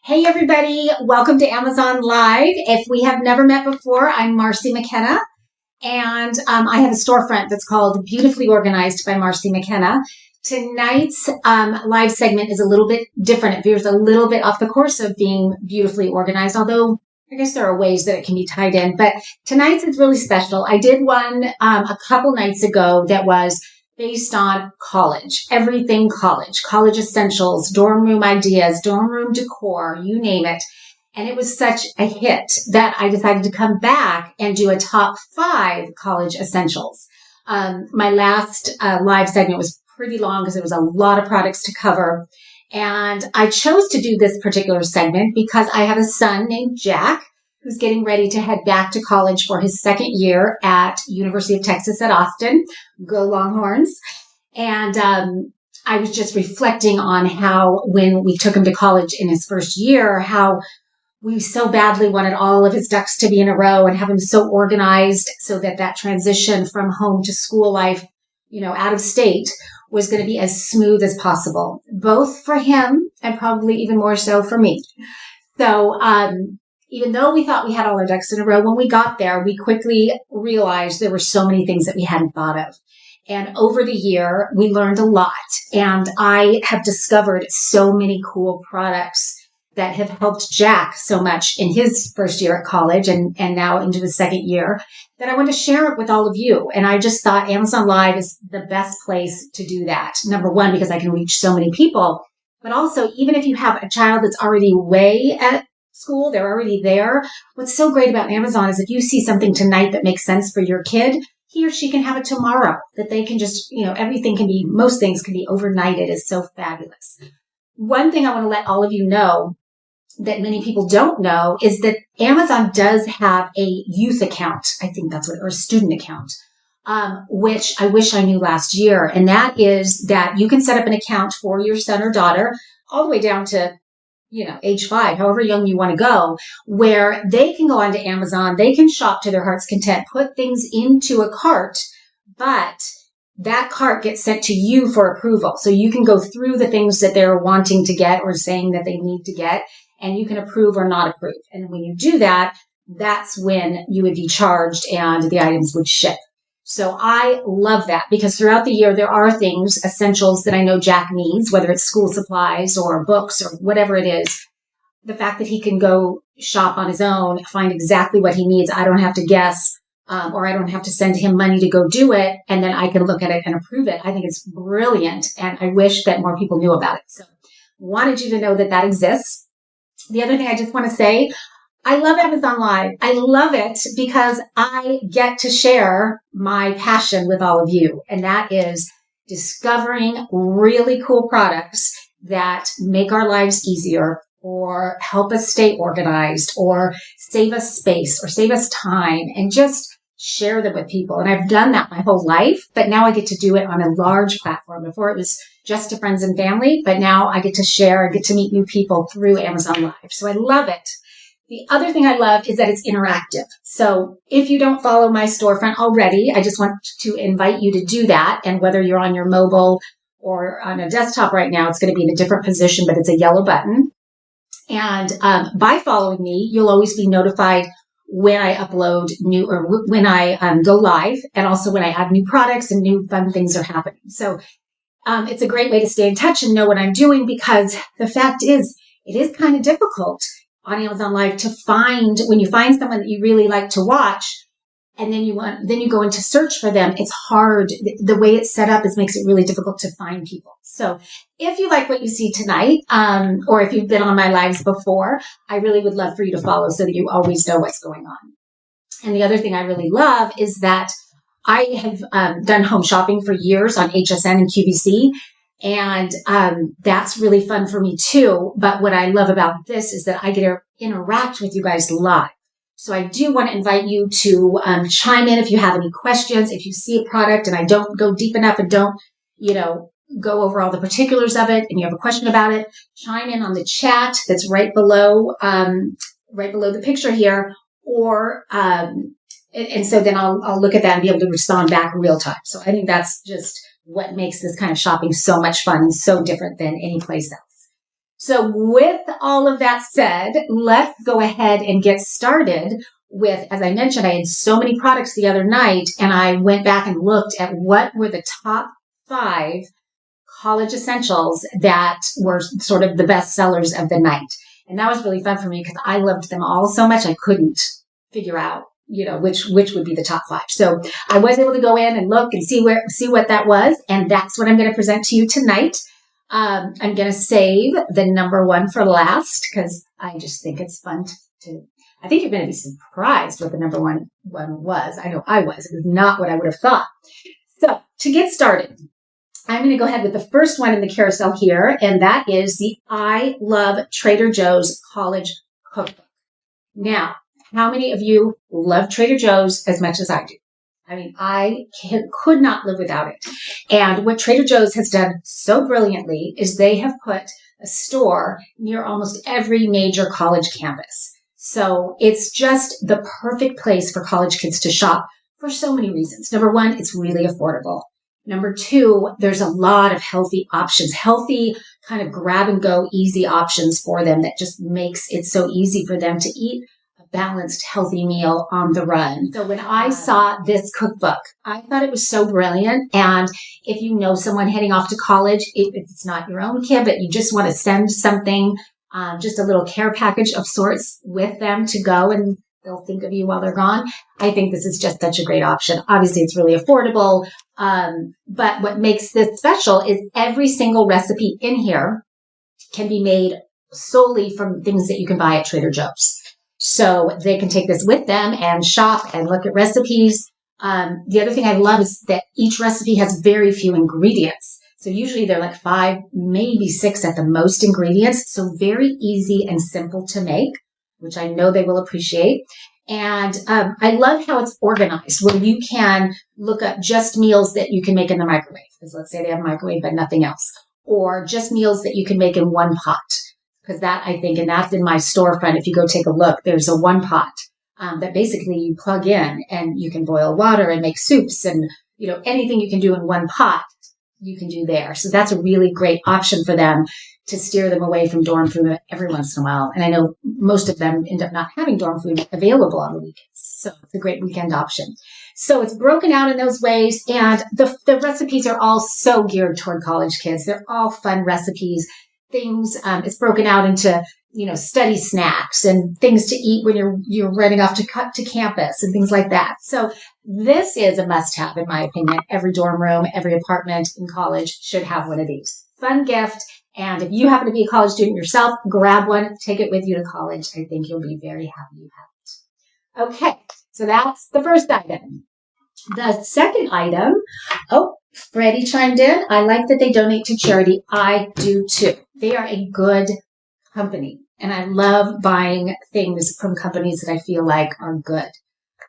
Hey everybody, welcome to Amazon Live. If we have never met before, I'm Marcy McKenna, and I have a storefront that's called Beautifully Organized by Marcy McKenna. Tonight's live segment is a little bit different. It veers a little bit off the course of being beautifully organized, although I guess there are ways that it can be tied in. But tonight's is really special. I did one a couple nights ago that was based on college, everything college essentials, dorm room ideas, dorm room decor, you name it. And it was such a hit that I decided to come back and do a top 5 college essentials. My last live segment was pretty long because there was a lot of products to cover. And I chose to do this particular segment because I have a son named Jack who's getting ready to head back to college for his second year at University of Texas at Austin. Go Longhorns. And I was just reflecting on how when we took him to college in his first year, how we so badly wanted all of his ducks to be in a row and have him so organized so that that transition from home to school life, out of state was going to be as smooth as possible, both for him and probably even more so for me. So, even though we thought we had all our ducks in a row, when we got there, we quickly realized there were so many things that we hadn't thought of. And over the year, we learned a lot. And I have discovered so many cool products that have helped Jack so much in his first year at college and now into the second year that I want to share it with all of you. And I just thought Amazon Live is the best place to do that. Number one, because I can reach so many people. But also, even if you have a child that's already way at school, they're already there. What's so great about Amazon is if you see something tonight that makes sense for your kid, he or she can have it tomorrow, that they can just, most things can be overnighted. Is so fabulous. One thing I want to let all of you know that many people don't know is that Amazon does have a youth account. I think that's or a student account, which I wish I knew last year. And that is that you can set up an account for your son or daughter all the way down to age 5, however young you want to go, where they can go onto Amazon, they can shop to their heart's content, put things into a cart, but that cart gets sent to you for approval. So you can go through the things that they're wanting to get or saying that they need to get, and you can approve or not approve. And when you do that, that's when you would be charged and the items would ship. So I love that because throughout the year, there are things, essentials that I know Jack needs, whether it's school supplies or books or whatever it is. The fact that he can go shop on his own, find exactly what he needs. I don't have to guess, or I don't have to send him money to go do it. And then I can look at it and approve it. I think it's brilliant. And I wish that more people knew about it. So wanted you to know that exists. The other thing I just want to say, I love Amazon Live. I love it because I get to share my passion with all of you. And that is discovering really cool products that make our lives easier or help us stay organized or save us space or save us time and just share them with people. And I've done that my whole life, but now I get to do it on a large platform. Before it was just to friends and family, but now I get to share and get to meet new people through Amazon Live. So I love it. The other thing I love is that it's interactive. So if you don't follow my storefront already, I just want to invite you to do that. And whether you're on your mobile or on a desktop right now, it's going to be in a different position, but it's a yellow button. And by following me, you'll always be notified when I upload new or when I go live, and also when I add new products and new fun things are happening. So it's a great way to stay in touch and know what I'm doing, because the fact is, it is kind of difficult on Amazon Live to find, when you find someone that you really like to watch, and then you go into search for them, it's hard. The way it's set up makes it really difficult to find people. So if you like what you see tonight, or if you've been on my lives before, I really would love for you to follow so that you always know what's going on. And the other thing I really love is that I have done home shopping for years on HSN and QVC. And that's really fun for me too. But what I love about this is that I get to interact with you guys live. So I do want to invite you to chime in if you have any questions. If you see a product and I don't go deep enough and don't, go over all the particulars of it and you have a question about it, chime in on the chat that's right below the picture here. Or and so then I'll look at that and be able to respond back in real time. So I think that's just what makes this kind of shopping so much fun and so different than any place else. So with all of that said, let's go ahead and get started with, as I mentioned, I had so many products the other night, and I went back and looked at what were the top 5 college essentials that were sort of the best sellers of the night. And that was really fun for me because I loved them all so much I couldn't figure out, which would be the top 5. So I was able to go in and look and see what that was, and that's what I'm going to present to you tonight. I'm going to save the number 1 for last because I just think it's fun to. I think you're going to be surprised what the number one was. I know I was. It was not what I would have thought. So to get started, I'm going to go ahead with the first one in the carousel here, and that is the I Love Trader Joe's College Cookbook. Now, how many of you love Trader Joe's as much as I do? I mean, I could not live without it. And what Trader Joe's has done so brilliantly is they have put a store near almost every major college campus. So it's just the perfect place for college kids to shop for so many reasons. Number 1, it's really affordable. Number 2, there's a lot of healthy options, healthy kind of grab and go easy options for them that just makes it so easy for them to eat balanced, healthy meal on the run. So when I saw this cookbook, I thought it was so brilliant. And if you know someone heading off to college, if it's not your own kid, but you just want to send something, just a little care package of sorts with them to go and they'll think of you while they're gone, I think this is just such a great option. Obviously, it's really affordable. But what makes this special is every single recipe in here can be made solely from things that you can buy at Trader Joe's. So they can take this with them and shop and look at recipes. The other thing I love is that each recipe has very few ingredients. So usually they're like 5, maybe 6 at the most ingredients. So very easy and simple to make, which I know they will appreciate. And I love how it's organized, where you can look up just meals that you can make in the microwave. Because let's say they have a microwave, but nothing else. Or just meals that you can make in one pot. Because that, I think, and that's in my storefront, if you go take a look, there's a one pot that basically you plug in and you can boil water and make soups and, anything you can do in one pot, you can do there. So that's a really great option for them to steer them away from dorm food every once in a while. And I know most of them end up not having dorm food available on the weekends. So it's a great weekend option. So it's broken out in those ways. And the recipes are all so geared toward college kids. They're all fun recipes. Things, it's broken out into, study snacks and things to eat when you're running off to campus and things like that. So this is a must-have, in my opinion. Every dorm room, every apartment in college should have one of these. Fun gift. And if you happen to be a college student yourself, grab one, take it with you to college. I think you'll be very happy you have it. Okay, so that's the first item. The second item, Freddie chimed in. I like that they donate to charity. I do too. They are a good company, and I love buying things from companies that I feel like are good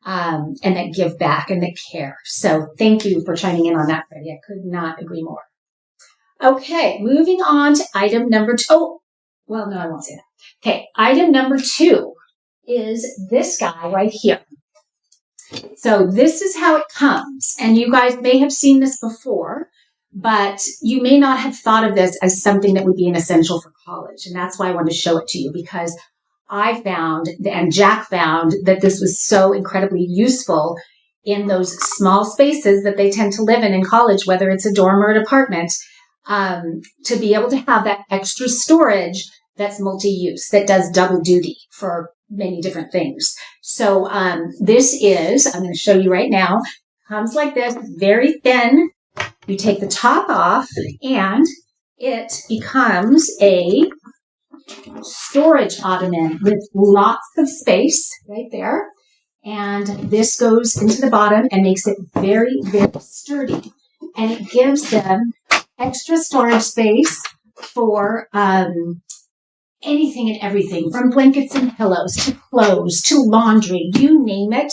and that give back and that care. So thank you for chiming in on that, Freddie. I could not agree more. Okay, moving on to item number 2. Oh, well, no, I won't say that. Okay, item number 2 is this guy right here. So this is how it comes. And you guys may have seen this before, but you may not have thought of this as something that would be an essential for college. And that's why I wanted to show it to you, because I found, and Jack found, that this was so incredibly useful in those small spaces that they tend to live in college, whether it's a dorm or an apartment, to be able to have that extra storage that's multi-use, that does double duty for many different things. So this is, I'm going to show you right now, comes like this, very thin. You take the top off and it becomes a storage ottoman with lots of space right there. And this goes into the bottom and makes it very, very sturdy. And it gives them extra storage space for anything and everything, from blankets and pillows to clothes to laundry, you name it,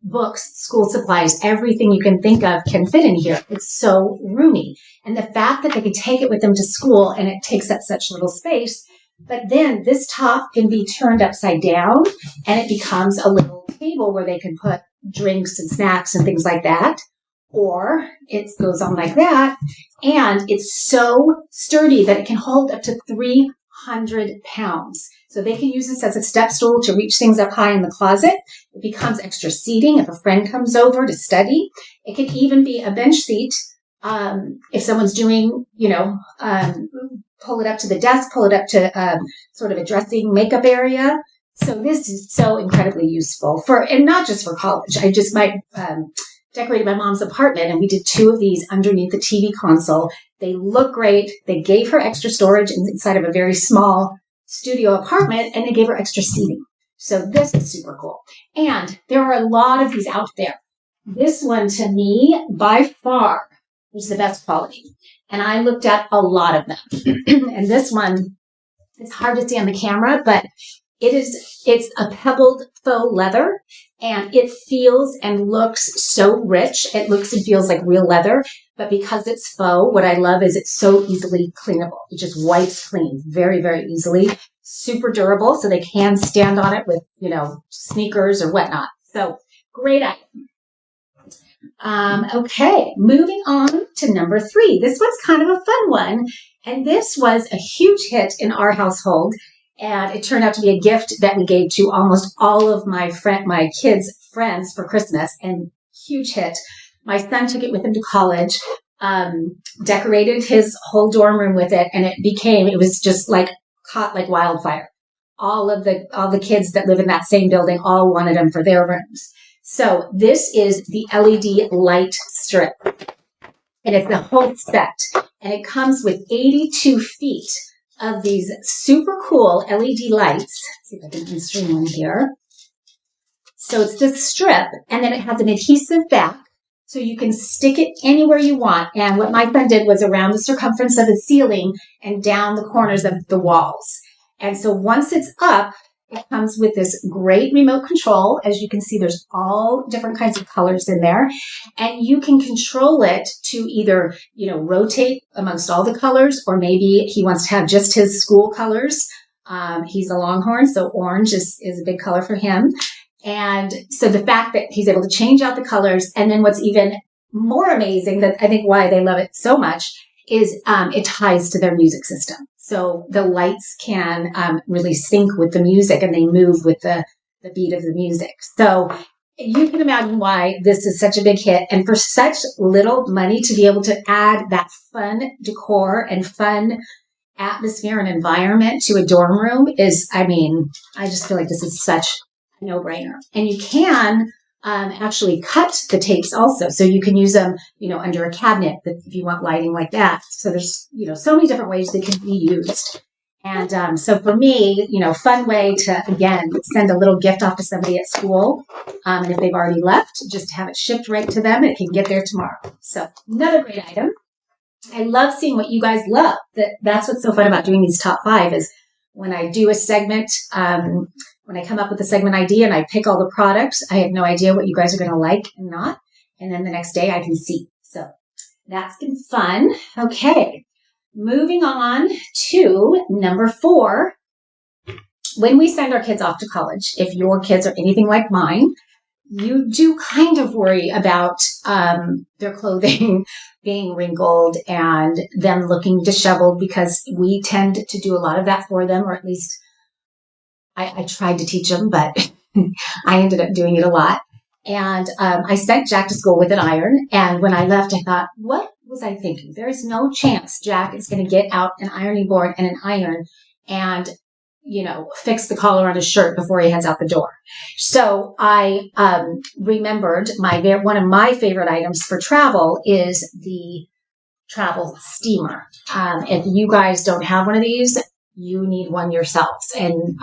books, school supplies, everything you can think of can fit in here. It's so roomy. And the fact that they can take it with them to school and it takes up such little space, but then this top can be turned upside down and it becomes a little table where they can put drinks and snacks and things like that. Or it goes on like that, and it's so sturdy that it can hold up to 300 100 pounds. So they can use this as a step stool to reach things up high in the closet. It becomes extra seating if a friend comes over to study. It can even be a bench seat if someone's doing, pull it up to the desk, pull it up to sort of a dressing makeup area. So this is so incredibly useful and not just for college. I just decorated my mom's apartment, and we did 2 of these underneath the TV console. They look great. They gave her extra storage inside of a very small studio apartment, and they gave her extra seating. So this is super cool. And there are a lot of these out there. This one, to me, by far, was the best quality. And I looked at a lot of them. And this one, it's hard to see on the camera, but it's a pebbled faux leather, and it feels and looks so rich. It looks and feels like real leather, but because it's faux, what I love is it's so easily cleanable. It just wipes clean very, very easily. Super durable, so they can stand on it with, sneakers or whatnot. So great item. Okay, moving on to number 3. This one's kind of a fun one, and this was a huge hit in our household. And it turned out to be a gift that we gave to almost all of my kids' friends for Christmas, and huge hit. My son took it with him to college, decorated his whole dorm room with it, and it was just like caught like wildfire. All the kids that live in that same building all wanted them for their rooms. So this is the LED light strip, and it's the whole set, and it comes with 82 feet of these super cool LED lights. Let's see if I can stream one here. So it's this strip, and then it has an adhesive back, so you can stick it anywhere you want. And what my son did was around the circumference of the ceiling and down the corners of the walls. And so once it's up, it comes with this great remote control. As you can see, there's all different kinds of colors in there. And you can control it to either, rotate amongst all the colors, or maybe he wants to have just his school colors. He's a Longhorn, so orange is a big color for him. And so the fact that he's able to change out the colors, and then what's even more amazing, that I think why they love it so much, is it ties to their music system. So the lights can really sync with the music, and they move with the beat of the music. So you can imagine why this is such a big hit. And for such little money to be able to add that fun decor and fun atmosphere and environment to a dorm room I just feel like this is such a no-brainer. And you can actually cut the tapes also. So you can use them, under a cabinet if you want lighting like that. So there's, so many different ways they can be used. And so for me, fun way to, again, send a little gift off to somebody at school. And if they've already left, just have it shipped right to them, and it can get there tomorrow. So another great item. I love seeing what you guys love. That's what's so fun about doing these top 5 is when I do a segment, when I come up with a segment idea and I pick all the products, I have no idea what you guys are going to like and not. And then the next day I can see. So that's been fun. Okay. Moving on to number 4. When we send our kids off to college, if your kids are anything like mine, you do kind of worry about their clothing being wrinkled and them looking disheveled, because we tend to do a lot of that for them, or at least I tried to teach them, but I ended up doing it a lot. And I sent Jack to school with an iron. And when I left, I thought, what was I thinking? There is no chance Jack is going to get out an ironing board and an iron and, fix the collar on his shirt before he heads out the door. So I remembered one of my favorite items for travel is the travel steamer. If you guys don't have one of these, you need one yourselves. And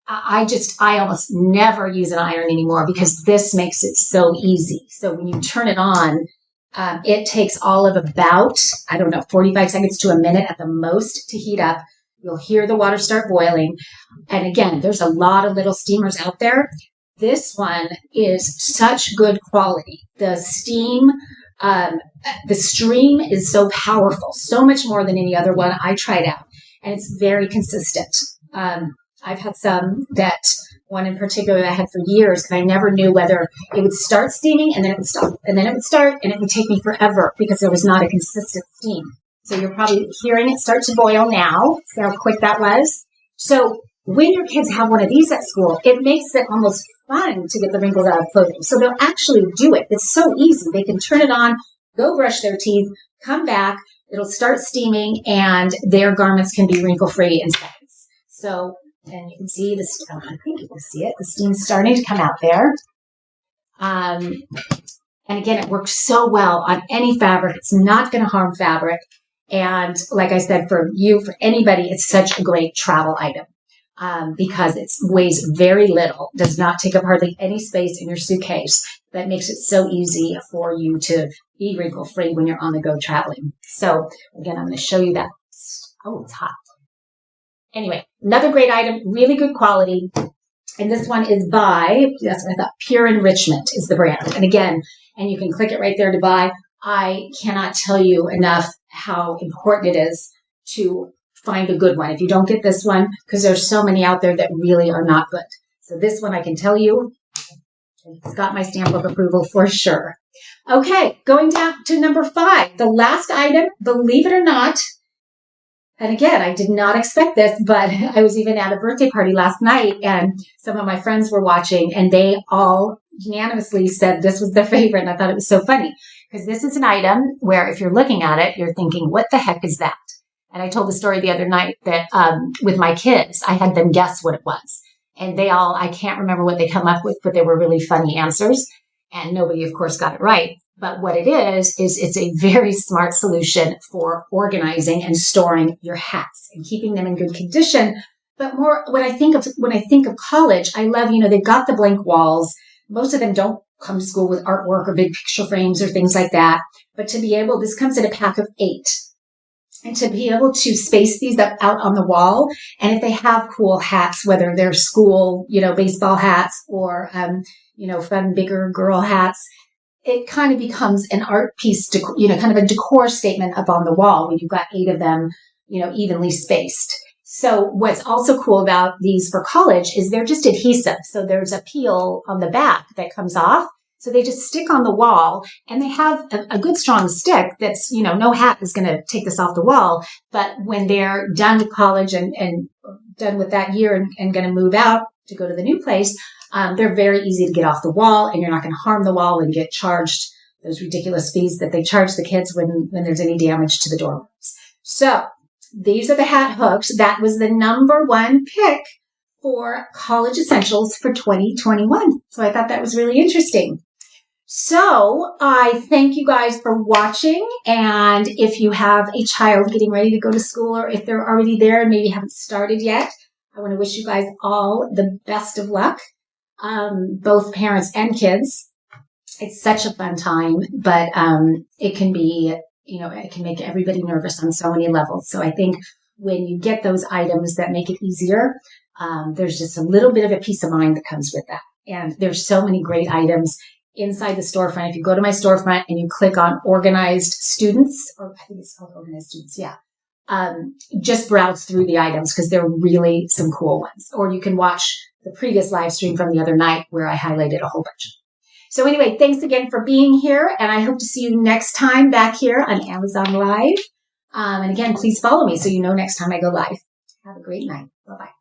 I almost never use an iron anymore, because this makes it so easy. So when you turn it on, it takes all of about, 45 seconds to a minute at the most to heat up. You'll hear the water start boiling. And again, there's a lot of little steamers out there. This one is such good quality. The stream is so powerful, so much more than any other one I tried out. And it's very consistent. I've had one in particular that I had for years, and I never knew whether it would start steaming and then it would stop, and then it would start, and it would take me forever because there was not a consistent steam. So you're probably hearing it start to boil now. See how quick that was? So when your kids have one of these at school, it makes it almost fun to get the wrinkles out of clothing. So they'll actually do it. It's so easy. They can turn it on, go brush their teeth, come back, it'll start steaming, and their garments can be wrinkle-free in seconds. So, and you can see this, I think you can see it, the steam's starting to come out there. And again, it works so well on any fabric. It's not going to harm fabric. And like I said, for you, for anybody, it's such a great travel item because it weighs very little, does not take up hardly any space in your suitcase. That makes it so easy for you to be wrinkle-free when you're on the go traveling. So again, I'm going to show you that. Oh, it's hot. Anyway, another great item, really good quality. And this one is by, that's what I thought, Pure Enrichment is the brand. And again, and you can click it right there to buy. I cannot tell you enough how important it is to find a good one. If you don't get this one, because there's so many out there that really are not good. So this one I can tell you, it's got my stamp of approval for sure. Okay, going down to number 5, the last item, believe it or not. And again, I did not expect this, but I was even at a birthday party last night and some of my friends were watching and they all unanimously said this was their favorite. And I thought it was so funny because this is an item where if you're looking at it, you're thinking, what the heck is that? And I told the story the other night that with my kids, I had them guess what it was. And they all, I can't remember what they come up with, but they were really funny answers. And nobody, of course, got it right. But what it is it's a very smart solution for organizing and storing your hats and keeping them in good condition. But more when I think of college, I love, they've got the blank walls. Most of them don't come to school with artwork or big picture frames or things like that. But to be able, this comes in a pack of 8. And to be able to space these up out on the wall. And if they have cool hats, whether they're school, baseball hats or, fun, bigger girl hats, it kind of becomes an art piece, kind of a decor statement up on the wall when you've got 8 of them, evenly spaced. So what's also cool about these for college is they're just adhesive. So there's a peel on the back that comes off. So they just stick on the wall and they have a good strong stick that's, no hat is going to take this off the wall. But when they're done with college and done with that year and going to move out to go to the new place, they're very easy to get off the wall and you're not going to harm the wall and get charged those ridiculous fees that they charge the kids when there's any damage to the dormers. So these are the hat hooks. That was the number 1 pick for college essentials for 2021. So I thought that was really interesting. So I thank you guys for watching. And if you have a child getting ready to go to school or if they're already there and maybe haven't started yet, I want to wish you guys all the best of luck, both parents and kids. It's such a fun time, but it can be, it can make everybody nervous on so many levels. So I think when you get those items that make it easier, there's just a little bit of a peace of mind that comes with that. And there's so many great items inside the storefront. If you go to my storefront and you click on organized students, or I think it's called organized students, yeah. Just browse through the items because there are really some cool ones. Or you can watch the previous live stream from the other night where I highlighted a whole bunch. So anyway, thanks again for being here. And I hope to see you next time back here on Amazon Live. And again, please follow me so you know next time I go live. Have a great night. Bye-bye.